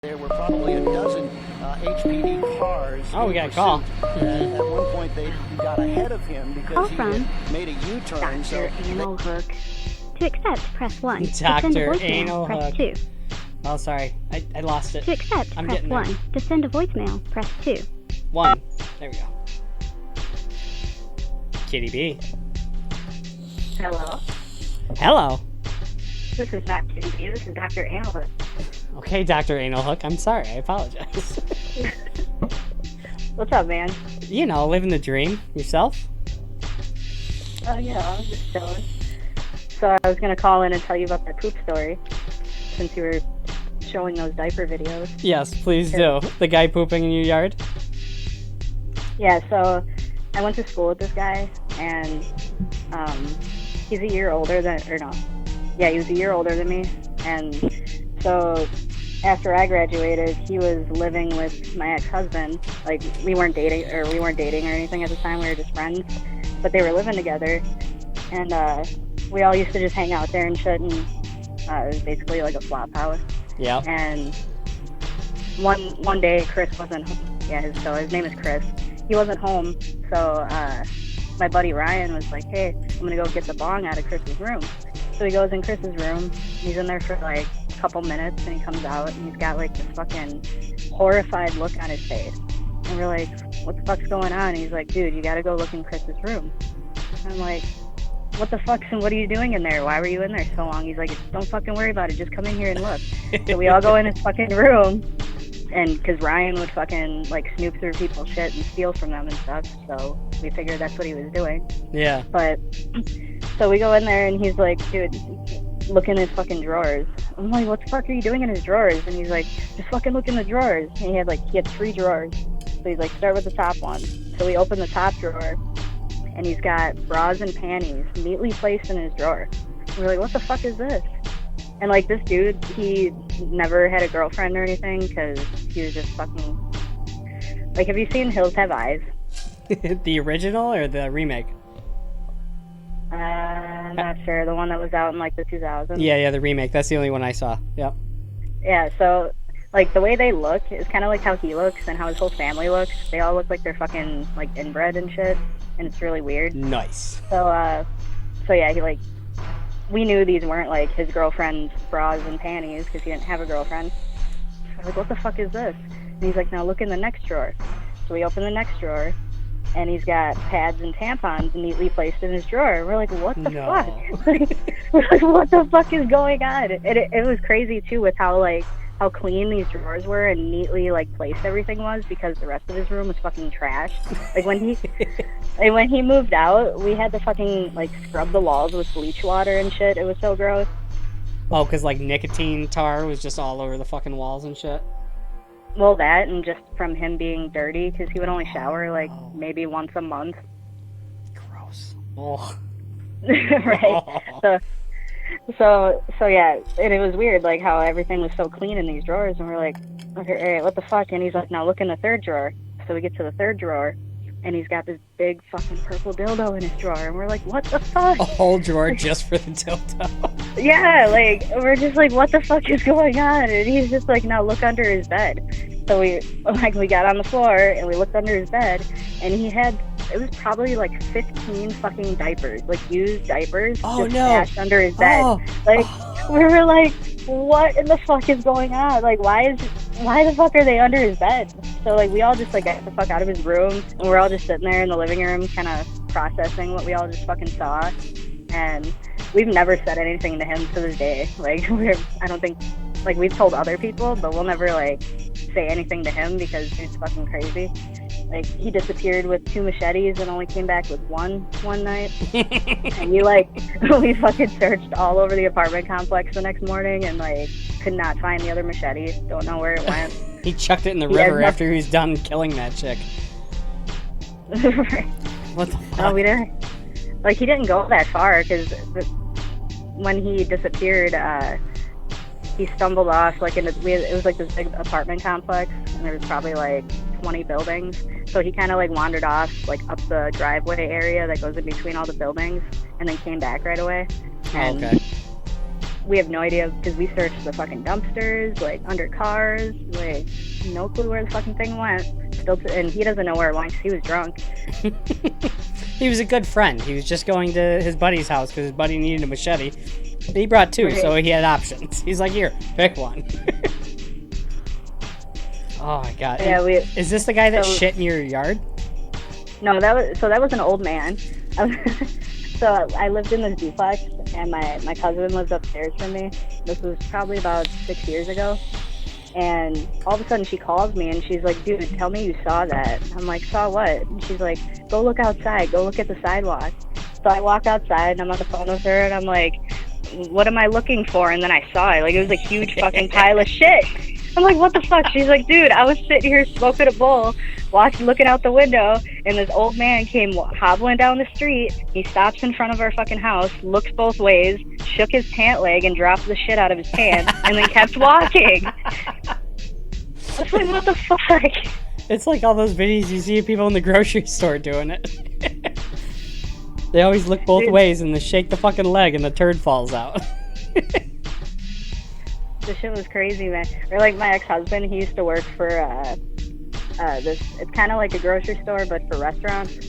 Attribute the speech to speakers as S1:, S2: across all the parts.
S1: There were probably a dozen HPD cars.
S2: Oh, we got a call.
S1: At one point, they got ahead of him because he had made a U-turn.
S3: Dr. Anal Hook. To accept, press 1.
S2: Dr.
S3: To send a
S2: Anal
S3: voicemail, press
S2: Hook.
S3: 2.
S2: Oh, sorry. I lost it.
S3: To accept,
S2: I'm
S3: press
S2: getting
S3: 1.
S2: there.
S3: To send a voicemail, press 2.
S2: 1. There we go. Kitty B.
S4: Hello.
S2: Hello.
S4: This is not Kitty B. This is Dr. Anal Hook.
S2: Okay, Dr. Anal Hook. I'm sorry. I apologize.
S4: What's up, man?
S2: You know, living the dream. Yourself?
S4: Oh, yeah, I'm just chilling. So I was going to call in and tell you about that poop story, since you were showing those diaper videos.
S2: Yes, please do. The guy pooping in your yard?
S4: Yeah, so I went to school with this guy, and he's a year older than, or no. Yeah, he was a year older than me, and so after I graduated, he was living with my ex-husband. Like, we weren't dating or anything at the time. We were just friends, but they were living together, and we all used to just hang out there and shit, and it was basically like a flop house.
S2: Yeah.
S4: And one day, Chris wasn't home. Yeah, his name is Chris. He wasn't home, so my buddy Ryan was like, "Hey, I'm gonna go get the bong out of Chris's room." So he goes in Chris's room. He's in there for like a couple minutes, and he comes out, and he's got like this fucking horrified look on his face. And we're like, "What the fuck's going on?" And he's like, "Dude, you gotta go look in Chris's room." And I'm like, "What the fuck? And what are you doing in there? Why were you in there so long?" He's like, "Don't fucking worry about it. Just come in here and look." So we all go in his fucking room, and because Ryan would fucking like snoop through people's shit and steal from them and stuff, so we figured that's what he was doing.
S2: Yeah.
S4: But so we go in there, and he's like, "Dude, look in his fucking drawers." I'm like, "What the fuck are you doing in his drawers?" And he's like, "Just fucking look in the drawers." And he had 3 drawers. So he's like, "Start with the top one." So we open the top drawer, and he's got bras and panties neatly placed in his drawer. We're like, "What the fuck is this?" And like, this dude, he never had a girlfriend or anything, because he was just fucking like, have you seen Hills Have Eyes?
S2: The original or the remake?
S4: I'm not sure. The one that was out in like the 2000s.
S2: Yeah, the remake. That's the only one I saw. Yep.
S4: Yeah, so like the way they look is kind of like how he looks and how his whole family looks. They all look like they're fucking like inbred and shit, and it's really weird.
S2: Nice.
S4: So yeah, he like, we knew these weren't like his girlfriend's bras and panties because he didn't have a girlfriend. So I was like, "What the fuck is this?" And he's like, "Now look in the next drawer." So we open the next drawer, and he's got pads and tampons neatly placed in his drawer. And we're like, "What the fuck?" We're like, "What the fuck is going on?" And it was crazy too with how clean these drawers were and neatly like placed everything was, because the rest of his room was fucking trash. Like when he moved out, we had to fucking like scrub the walls with bleach water and shit. It was so gross.
S2: Oh, because like nicotine tar was just all over the fucking walls and shit.
S4: Well, that, and just from him being dirty, because he would only shower like maybe once a month.
S2: Gross. Oh.
S4: Right. So yeah, and it was weird, like how everything was so clean in these drawers, and we're like, "Okay, all right, what the fuck?" And he's like, "Now look in the third drawer." So we get to the third drawer, and he's got this big fucking purple dildo in his drawer, and we're like, "What the fuck?"
S2: A whole drawer just for the dildo.
S4: Yeah, like, we're just like, "What the fuck is going on?" And he's just like, "Now look under his bed." So we got on the floor, and we looked under his bed, and it was probably like 15 fucking diapers, like used diapers, just stashed under his bed. We were like, "What in the fuck is going on? Like, why the fuck are they under his bed?" So like, we all just like got the fuck out of his room, and we're all just sitting there in the living room, kind of processing what we all just fucking saw. And we've never said anything to him to this day. Like, I don't think, like, we've told other people, but we'll never like say anything to him because he's fucking crazy. Like, he disappeared with 2 machetes and only came back with one night. And we fucking searched all over the apartment complex the next morning and like could not find the other machete. Don't know where it went.
S2: He chucked it in the river after he was done killing that chick. What the fuck?
S4: No, we didn't. Like, he didn't go that far, because when he disappeared, he stumbled off like it was like this big apartment complex, and there was probably like 20 buildings. So he kind of like wandered off like up the driveway area that goes in between all the buildings, and then came back right away. And
S2: okay.
S4: we have no idea because we searched the fucking dumpsters, like under cars, like no clue where the fucking thing went. And he doesn't know where it went 'cause he was drunk.
S2: He was a good friend. He was just going to his buddy's house because his buddy needed a machete. But he brought two, so he had options. He's like, here, pick one. Oh my god.
S4: Yeah,
S2: is this the guy that shit in your yard?
S4: No, that was an old man. So I lived in this duplex, and my cousin lived upstairs from me. This was probably about 6 years ago. And all of a sudden she calls me and she's like, dude, tell me you saw that. I'm like, saw what? And she's like, go look outside. Go look at the sidewalk. So I walk outside and I'm on the phone with her and I'm like, what am I looking for? And then I saw it. Like, it was a huge fucking pile of shit. I'm like, what the fuck? She's like, dude, I was sitting here smoking a bowl, looking out the window, and this old man came hobbling down the street. He stops in front of our fucking house, looks both ways, shook his pant leg, and dropped the shit out of his pants, and then kept walking. I was like, what the fuck?
S2: It's like all those videos you see of people in the grocery store doing it. They always look both ways, and they shake the fucking leg, and the turd falls out.
S4: This shit was crazy, man. Or like my ex-husband, he used to work for this. It's kind of like a grocery store, but for restaurants.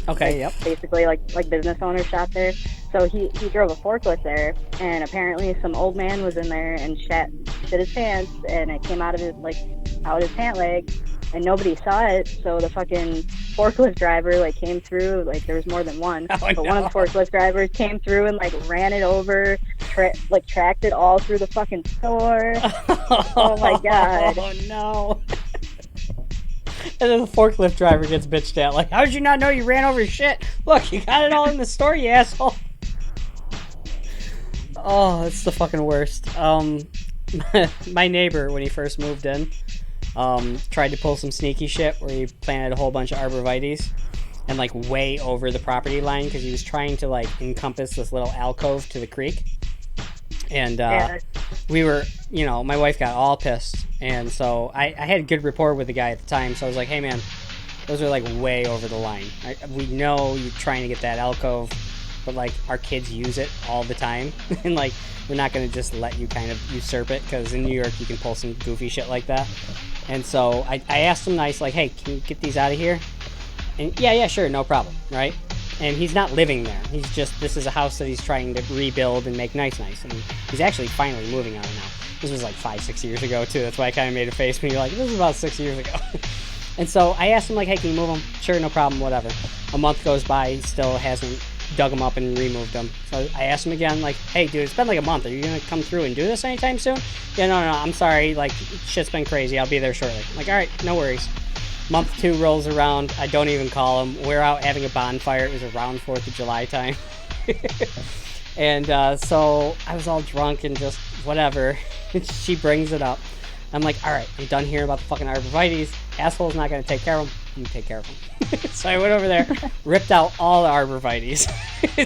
S2: Okay,
S4: yep. Basically, like business owners shop there. So he drove a forklift there, and apparently some old man was in there and shit his pants, and it came out of his pant leg, and nobody saw it. So the fucking forklift driver came through. Like, there was more than one, but one of the forklift drivers came through and ran it over, tracked it all through the fucking store. Oh my god!
S2: Oh no! And then the forklift driver gets bitched at. Like, how did you not know you ran over shit? Look, you got it all in the store, you asshole. Oh, it's the fucking worst. My neighbor, when he first moved in, tried to pull some sneaky shit where he planted a whole bunch of arborvitaes and way over the property line because he was trying to encompass this little alcove to the creek. And we were, my wife got all pissed. And so I had good rapport with the guy at the time. So I was like, hey man, those are way over the line. We know you're trying to get that alcove, but our kids use it all the time. And we're not going to just let you kind of usurp it, because in New York you can pull some goofy shit like that. And so I asked him nice, hey, can you get these out of here? And yeah, sure, no problem, right? And he's not living there. This is a house that he's trying to rebuild and make nice. And he's actually finally moving on it now. This was 5-6 years ago too. That's why I kind of made a face when you're like, this is about 6 years ago. And so I asked him hey, can you move them? Sure, no problem, whatever. A month goes by, he still hasn't dug them up and removed them. So I asked him again, hey dude, it's been a month. Are you gonna come through and do this anytime soon? Yeah, no, I'm sorry. Shit's been crazy. I'll be there shortly. I'm like, all right, no worries. Month 2 rolls around. I don't even call him. We're out having a bonfire. It was around 4th of July time. And so I was all drunk and just whatever. She brings it up. I'm like, all right, I'm done hearing about the fucking arborvitaes. Asshole's not going to take care of them. You take care of them. So I went over there, ripped out all the arborvitaes,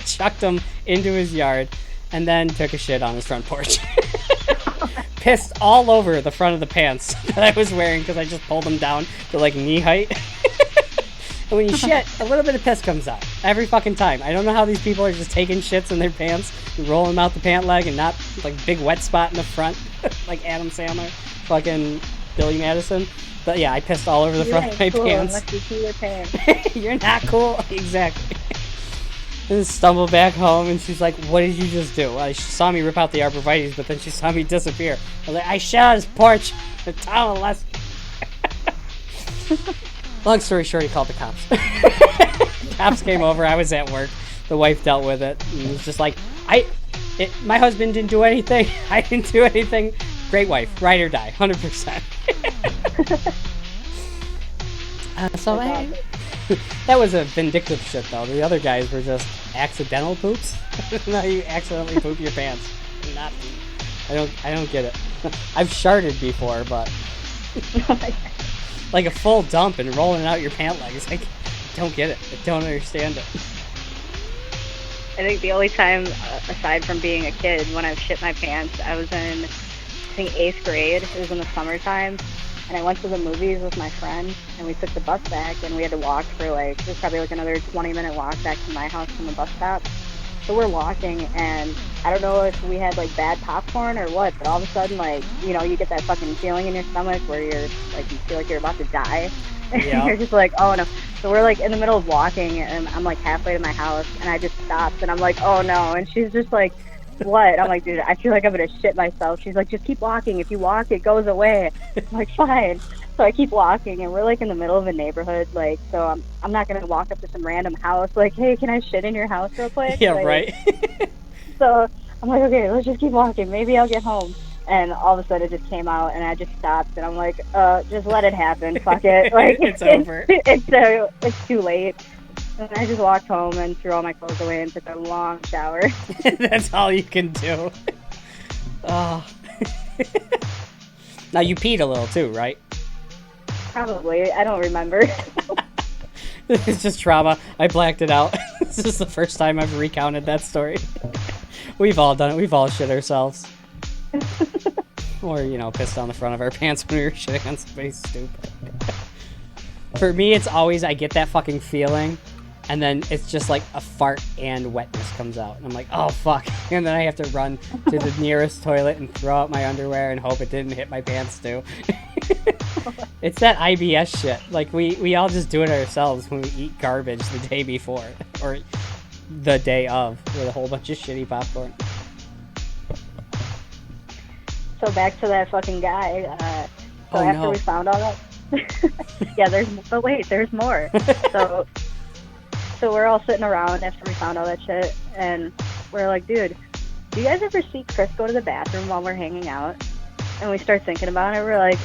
S2: chucked them into his yard, and then took a shit on his front porch. Pissed all over the front of the pants that I was wearing because I just pulled them down to knee height. And when you shit, a little bit of piss comes out every fucking time. I don't know how these people are just taking shits in their pants and rolling them out the pant leg and not big wet spot in the front like Adam Sandler, fucking Billy Madison. But yeah, I pissed all over the front of my pants.
S4: Unless you see your pants.
S2: You're not cool. Exactly. And stumbled back home, and she's like, what did you just do? She saw me rip out the arborvitaes, but then she saw me disappear. I was like, I shit on his porch. The town of Les. Long story short, he called the cops. Cops came over. I was at work. The wife dealt with it. And it was just my husband didn't do anything. I didn't do anything. Great wife. Ride or die. 100%. That was a vindictive shit, though. The other guys were just accidental poops. No, you accidentally poop your pants. I don't get it. I've sharted before, but a full dump and rolling out your pant legs. I don't get it. I don't understand it.
S4: I think the only time, aside from being a kid, when I've shit my pants, I was in, 8th grade. It was in the summertime. And I went to the movies with my friend, and we took the bus back, and we had to walk for it was probably another 20-minute walk back to my house from the bus stop. So we're walking, and I don't know if we had like bad popcorn or what, but all of a sudden, like, you know, you get that fucking feeling in your stomach where you're like, you feel like you're about to die.
S2: Yeah.
S4: You're just like, oh no. So we're like in the middle of walking, and I'm like halfway to my house, and I just stopped, and I'm like, oh no. And she's just like, what? I'm like, dude, I feel like I'm gonna shit myself. She's like, just keep walking. If you walk, it goes away. I'm like, fine. So I keep walking, and we're like in the middle of a neighborhood, like, so I'm not gonna walk up to some random house, like, hey, can I shit in your house real quick?
S2: Yeah,
S4: Like,
S2: right.
S4: so I'm like, okay, let's just keep walking. Maybe I'll get home. And all of a sudden, it just came out, and I just stopped, and I'm like, just let it happen. Fuck it. Like,
S2: It's over.
S4: It's too late. And I just walked home and threw all my clothes away and took a long shower.
S2: That's all you can do. Oh. Now you peed a little too, right?
S4: Probably. I don't remember.
S2: It's just trauma. I blacked it out. This is the first time I've recounted that story. We've all done it. We've all shit ourselves. Or, you know, pissed on the front of our pants when we were shitting on somebody's stoop. For me, it's always I get that fucking feeling, and then it's just like a fart and wetness comes out. And I'm like, oh, fuck. And then I have to run to the nearest toilet and throw out my underwear and hope it didn't hit my pants, too. It's that IBS shit. Like, we all just do it ourselves when we eat garbage the day before. Or the day of, with a whole bunch of shitty popcorn.
S4: So back to that fucking guy. So
S2: Oh,
S4: after
S2: no.
S4: we found all that... yeah, there's more. So we're all sitting around after we found all that shit, and we're like, dude, do you guys ever see Chris go to the bathroom while we're hanging out? And we start thinking about it, we're like,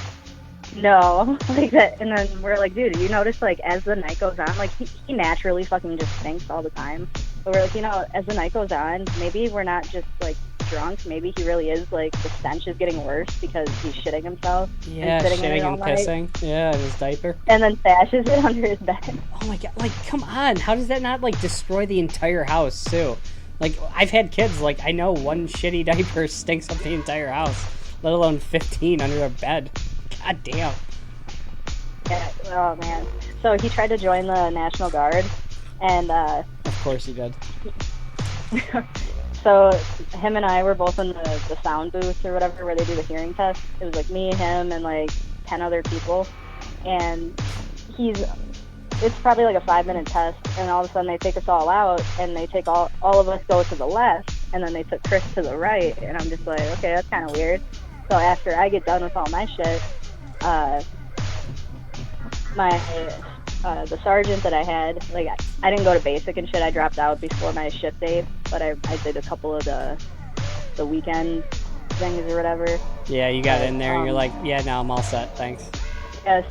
S4: no, like that. And then we're like, dude, you notice, like, as the night goes on, like, he naturally fucking just stinks all the time. But we're like, you know, as the night goes on, maybe we're not just, like, drunk. Maybe he really is, like, the stench is getting worse because he's shitting himself.
S2: Yeah,
S4: and sitting in it
S2: shitting
S4: all
S2: and
S4: night,
S2: pissing. Yeah, in his diaper.
S4: and then stashes it under his bed.
S2: Oh my god, like, come on. How does that not, like, destroy the entire house, too? Like, I've had kids, like, I know one shitty diaper stinks up the entire house, let alone 15 under a bed. God damn.
S4: Yeah, oh, man. So he tried to join the National Guard, and,
S2: Of course he did.
S4: so him and I were both in the sound booth or whatever where they do the hearing test. It was like me, him, and like 10 other people. And it's probably like a 5-minute test, and all of a sudden they take us all out, and they take all of us go to the left, and then they took Chris to the right, and I'm just like, okay, that's kind of weird. So after I get done with all my shit, the sergeant that I had, like, I didn't go to basic and shit. I dropped out before my shift date, but I did a couple of the weekend things or whatever.
S2: Yeah, you got in there and you're like, yeah, now I'm all set, thanks.
S4: Yeah,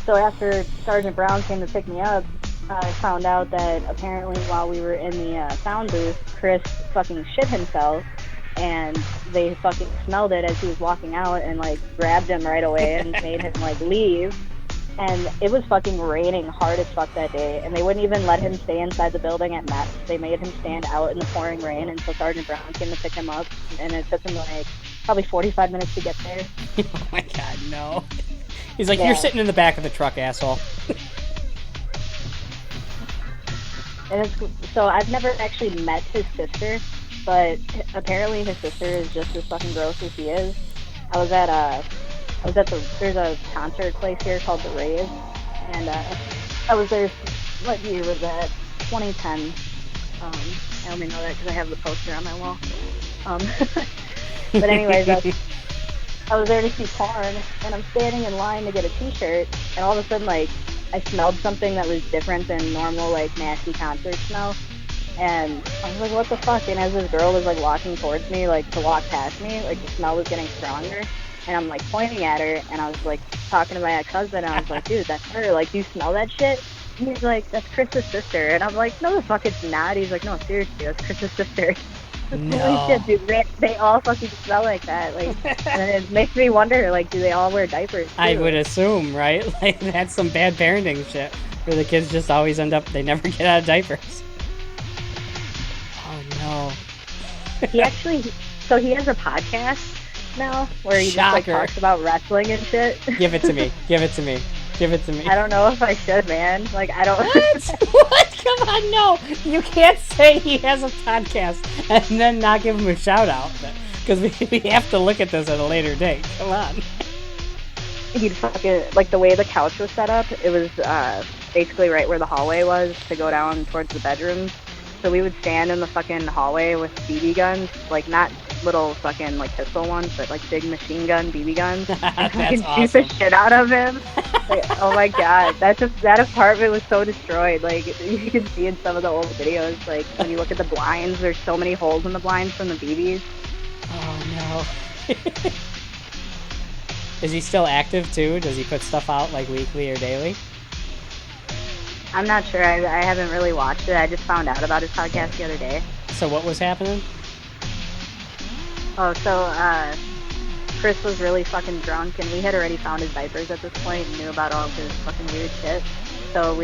S4: so after Sergeant Brown came to pick me up, I found out that apparently while we were in the sound booth, Chris fucking shit himself, and they fucking smelled it as he was walking out and, like, grabbed him right away and made him, like, leave. And it was fucking raining hard as fuck that day, and they wouldn't even let him stay inside the building at MEPS. They made him stand out in the pouring rain until Sergeant Brown came to pick him up, and it took him, like, probably 45 minutes to get there.
S2: Oh my god, no. He's like,
S4: Yeah.
S2: you're sitting in the back of the truck, asshole.
S4: And so I've never actually met his sister, but apparently his sister is just as fucking gross as he is. There's a concert place here called The Rave, and I was there, what year was that? 2010. I only know that because I have the poster on my wall. But anyways, I was there to see porn, and I'm standing in line to get a t-shirt, and all of a sudden, like, I smelled something that was different than normal, like, nasty concert smell. And I was like, what the fuck? And as this girl was, like, walking towards me, like, to walk past me, like, the smell was getting stronger. And I'm, like, pointing at her, and I was, like, talking to my ex-husband, and I was like, dude, that's her. Like, do you smell that shit? And he's like, that's Chris's sister. And I'm like, no, the fuck it's not. He's like, no, seriously, that's Chris's sister.
S2: No.
S4: Holy shit, dude. They all fucking smell like that. Like, and it makes me wonder, like, do they all wear diapers, too?
S2: I would assume, right? Like, that's some bad parenting shit, where the kids just always end up, they never get out of diapers. Oh, no.
S4: He actually, so he has a podcast now, where he just, like,
S2: Shocker.
S4: talks about wrestling and shit.
S2: Give it to me. Give it to me. Give it to me.
S4: I don't know if I should, man. Like, I don't.
S2: What? What? Come on, no. You can't say he has a podcast and then not give him a shout out. Because we have to look at this at a later date. Come on.
S4: He'd fucking, like, the way the couch was set up, it was basically right where the hallway was to go down towards the bedrooms. So we would stand in the fucking hallway with BB guns, like, not little fucking, like, pistol ones, but, like, big machine gun BB guns. And fucking shoot the shit out of him. Like, oh my god, that apartment was so destroyed. Like, you can see in some of the old videos, like, when you look at the blinds, there's so many holes in the blinds from the BBs.
S2: Oh no. Is he still active too? Does he put stuff out like weekly or daily?
S4: I'm not sure. I haven't really watched it. I just found out about his podcast the other day.
S2: So what was happening?
S4: Oh, so Chris was really fucking drunk, and we had already found his diapers at this point and knew about all of his fucking weird shit. So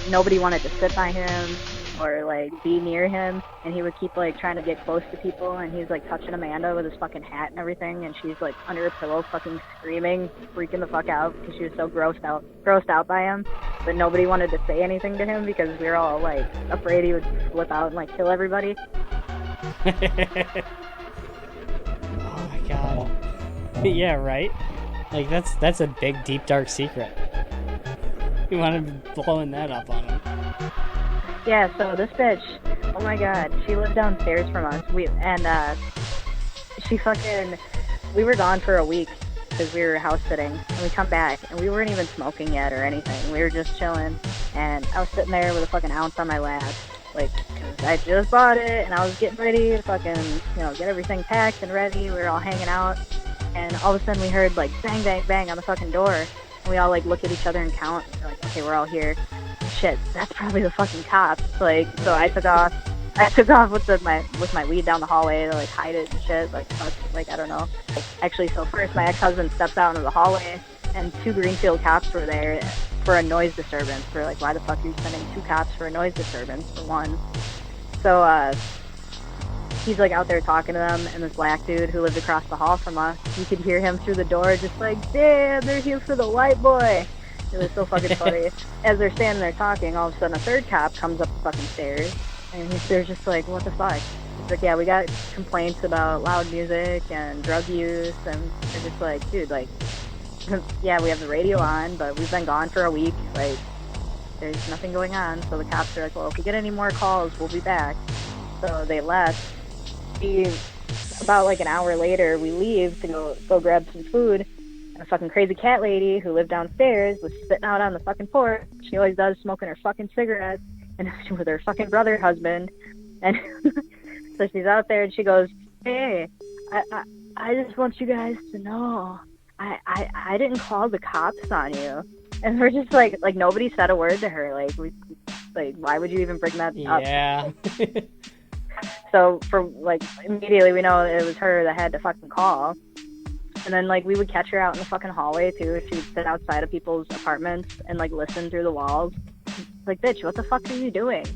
S4: nobody wanted to sit by him or, like, be near him, and he would keep, like, trying to get close to people, and he's, like, touching Amanda with his fucking hat and everything, and she's, like, under her pillow fucking screaming, freaking the fuck out, because she was so grossed out by him, but nobody wanted to say anything to him because we were all, like, afraid he would flip out and, like, kill everybody.
S2: Oh my god. Yeah, right? Like, that's a big, deep, dark secret. You want to be blowing that up on him.
S4: Yeah, so this bitch, oh my god, she lived downstairs from us. We were gone for a week because we were house sitting, and we come back, and we weren't even smoking yet or anything. We were just chilling, and I was sitting there with a fucking ounce on my lap, like, cause I just bought it, and I was getting ready to fucking, get everything packed and ready. We were all hanging out, and all of a sudden we heard, like, bang, bang, bang on the fucking door, and we all, like, look at each other and count. We're like, okay, we're all here. Shit, that's probably the fucking cops. Like, so I took off with my weed down the hallway to, like, hide it and shit. Like, fuck, like, I don't know. Actually, so first my ex-husband steps out into the hallway, and 2 Greenfield cops were there for a noise disturbance. We're like, why the fuck are you sending 2 cops for a noise disturbance, for one? So, he's, like, out there talking to them, and this black dude who lived across the hall from us, you could hear him through the door just like, damn, they're here for the white boy. It was so fucking funny. As they're standing there talking, all of a sudden a 3rd cop comes up the fucking stairs, and they're just like, what the fuck? He's like, yeah, we got complaints about loud music and drug use, and they're just like, dude, like, yeah, we have the radio on, but we've been gone for a week, like, there's nothing going on. So the cops are like, well, if we get any more calls, we'll be back. So they left. About like an hour later, we leave to go grab some food. A fucking crazy cat lady who lived downstairs was sitting out on the fucking porch. She always does, smoking her fucking cigarettes, and with her fucking brother husband. And so she's out there, and she goes, hey, I just want you guys to know, I didn't call the cops on you. And we're just like nobody said a word to her. Like, why would you even bring that up?
S2: Yeah.
S4: So immediately we know it was her that had to fucking call. And then, like, we would catch her out in the fucking hallway, too. She would sit outside of people's apartments and, like, listen through the walls. Like, bitch, what the fuck are you doing?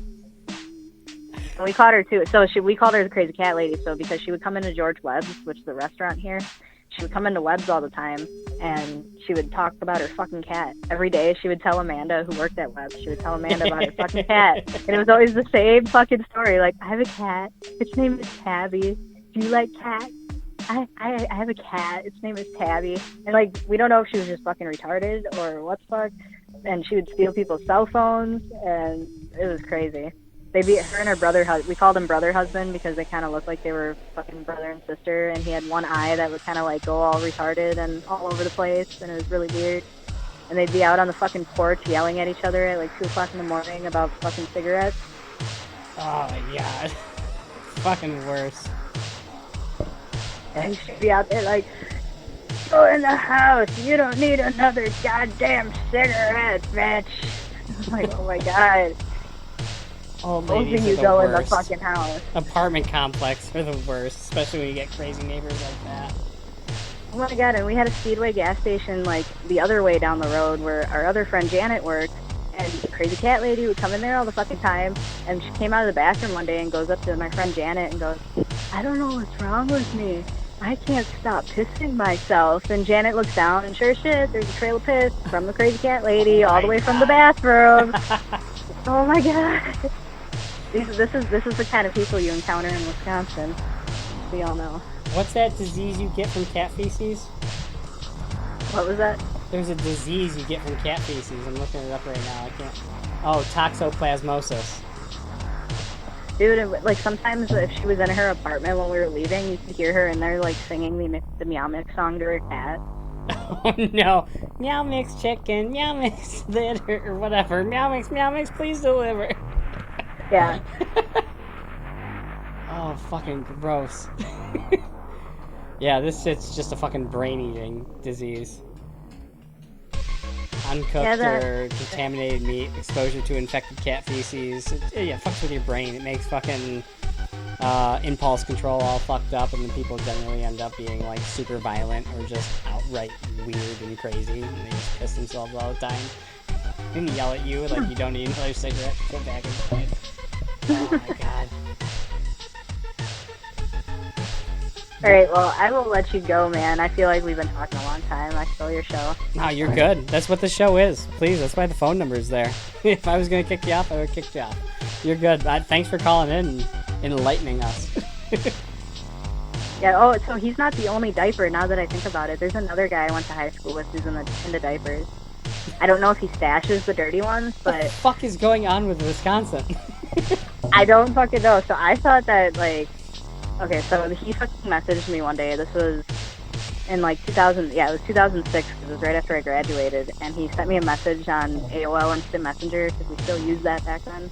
S4: And we caught her, too. So we called her the crazy cat lady, so because she would come into George Webb's, which is the restaurant here. She would come into Webb's all the time, and she would talk about her fucking cat. Every day, she would tell Amanda, who worked at Webb's, she would tell Amanda about her fucking cat. And it was always the same fucking story. Like, I have a cat. Its name is Tabby. Do you like cats? I have a cat. Its name is Tabby. And, like, we don't know if she was just fucking retarded or what the fuck. And she would steal people's cell phones, and it was crazy. Her and her brother, we called him brother husband because they kind of looked like they were fucking brother and sister, and he had one eye that would kind of, like, go all retarded and all over the place, and it was really weird. And they'd be out on the fucking porch yelling at each other at, like, 2 o'clock in the morning about fucking cigarettes.
S2: Oh my god. Fucking worse.
S4: And she'd be out there like, go in the house, you don't need another goddamn cigarette, bitch. I'm like, oh my god.
S2: Old
S4: Both
S2: ladies
S4: of you
S2: are the
S4: go
S2: worst.
S4: in the fucking house.
S2: Apartment complex are the worst, especially when you get crazy neighbors like that.
S4: Oh my god, and we had a Speedway gas station, like, the other way down the road where our other friend Janet worked, and the crazy cat lady would come in there all the fucking time, and she came out of the bathroom one day and goes up to my friend Janet and goes, I don't know what's wrong with me. I can't stop pissing myself. And Janet looks down, and sure as shit, there's a trail of piss from the crazy cat lady all the way from the bathroom. Oh my god. This is the kind of people you encounter in Wisconsin. We all know.
S2: What's that disease you get from cat feces?
S4: What was that?
S2: There's a disease you get from cat feces. I'm looking it up right now. I can't. Oh, toxoplasmosis.
S4: Dude, like sometimes if she was in her apartment when we were leaving, you could hear her in there like singing the Meow Mix song to her cat.
S2: Oh no. Meow Mix chicken, Meow Mix litter, or whatever. Meow Mix, please deliver.
S4: Yeah.
S2: Oh, fucking gross. Yeah, this shit's just a fucking brain-eating disease. Uncooked or contaminated meat, exposure to infected cat feces. It fucks with your brain. It makes fucking impulse control all fucked up, and then people generally end up being like super violent or just outright weird and crazy, and they just piss themselves all the time and yell at you like you don't need another cigarette. Go back inside. Oh my god.
S4: Alright, well, I will let you go, man. I feel like we've been talking a long time. I stole your show.
S2: No, you're good. That's what the show is. Please, that's why the phone number's there. If I was gonna kick you off, I would kick you off. You're good. Thanks for calling in and enlightening us.
S4: Yeah, oh, so he's not the only diaper, now that I think about it. There's another guy I went to high school with who's into diapers. I don't know if he stashes the dirty ones, but...
S2: What the fuck is going on with Wisconsin?
S4: I don't fucking know. So I thought that, like... Okay, so he fucking messaged me one day. This was in, like, 2000... Yeah, it was 2006. It was right after I graduated. And he sent me a message on AOL Instant Messenger, because we still used that back then.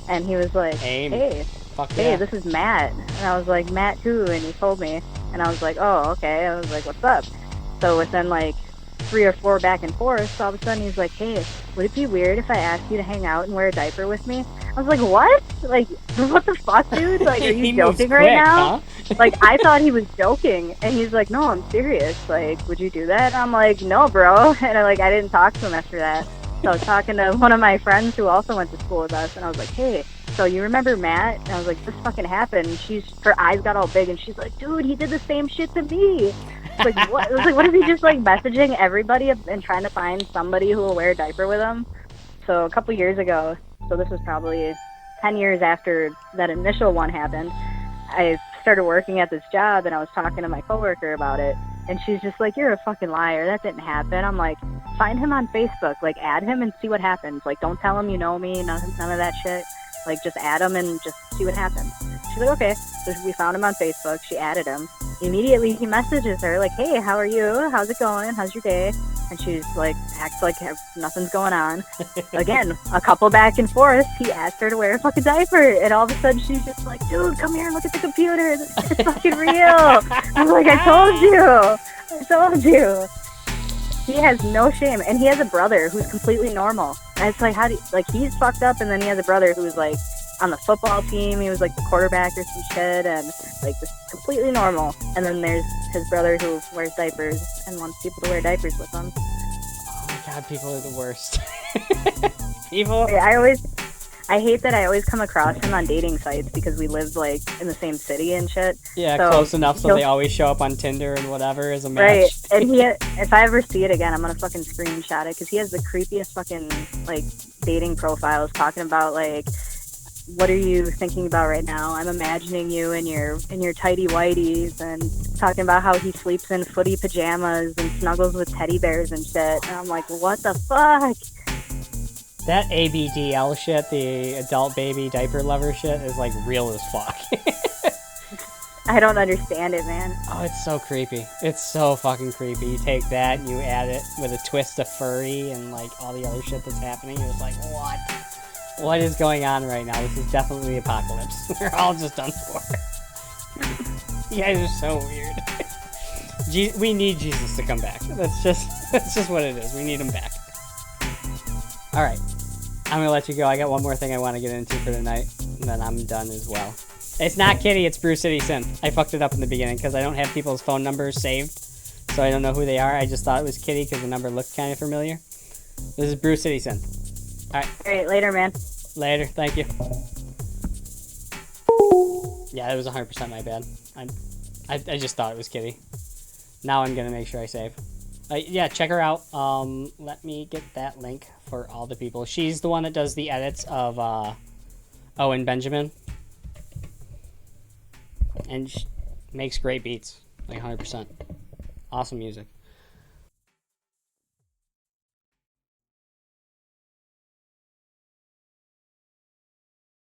S4: And he was like, hey, this is Matt. And I was like, Matt who? And he told me. And I was like, oh, okay. I was like, what's up? So within, like, 3 or 4 back and forth, all of a sudden he's like, hey, would it be weird if I asked you to hang out and wear a diaper with me? I was like, what? Like, what the fuck, dude? Like, are you joking right now?
S2: Huh?
S4: Like, I thought he was joking. And he's like, no, I'm serious. Like, would you do that? And I'm like, no, bro. And I didn't talk to him after that. So I was talking to one of my friends who also went to school with us, and I was like, hey, so you remember Matt? And I was like, this fucking happened. And her eyes got all big, and she's like, dude, he did the same shit to me. Like, what? It was like, what is he just, like, messaging everybody and trying to find somebody who will wear a diaper with him? So a couple years ago, so this was probably 10 years after that initial one happened, I started working at this job, and I was talking to my coworker about it, and she's just like, you're a fucking liar. That didn't happen. I'm like, find him on Facebook. Like, add him and see what happens. Like, don't tell him you know me, none of that shit. Like, just add him and just see what happens. She's like, okay. So we found him on Facebook. She added him. Immediately, he messages her, like, hey, how are you? How's it going? How's your day? And she's like, acts like nothing's going on. Again, a couple back and forth, he asked her to wear a fucking diaper. And all of a sudden, she's just like, dude, come here and look at the computer. It's fucking real. I'm like, I told you. He has no shame. And he has a brother who's completely normal. And it's like, he's fucked up, and then he has a brother who's like on the football team. He was like the quarterback or some shit, and like just completely normal. And then there's his brother who wears diapers and wants people to wear diapers with him.
S2: Oh my god, people are the worst. People.
S4: I hate that I always come across him on dating sites because we live like in the same city and shit.
S2: Yeah, so close enough so they always show up on Tinder and whatever as a match.
S4: Right, and if I ever see it again, I'm gonna fucking screenshot it because he has the creepiest fucking like dating profiles talking about like, what are you thinking about right now? I'm imagining you in your tighty whities, and talking about how he sleeps in footy pajamas and snuggles with teddy bears and shit. And I'm like, what the fuck?
S2: That ABDL shit, the adult baby diaper lover shit, is like real as fuck.
S4: I don't understand it, man.
S2: Oh, it's so creepy. It's so fucking creepy. You take that and you add it with a twist of furry and like all the other shit that's happening. You're just like, what? What is going on right now? This is definitely the apocalypse. We're all just done for. You guys are so weird. We need Jesus to come back. That's just what it is. We need him back. All right. I'm going to let you go. I got one more thing I want to get into for tonight, and then I'm done as well. It's not Kitty, it's Brew City Synth. I fucked it up in the beginning because I don't have people's phone numbers saved, so I don't know who they are. I just thought it was Kitty because the number looked kind of familiar. This is Brew City Synth. All
S4: right, later, man.
S2: Later, thank you. Yeah, it was 100% my bad. I just thought it was Kitty. Now I'm gonna make sure I save. Yeah, check her out. Let me get that link for all the people. She's the one that does the edits of Owen Benjamin. And she makes great beats. Like 100%. Awesome music.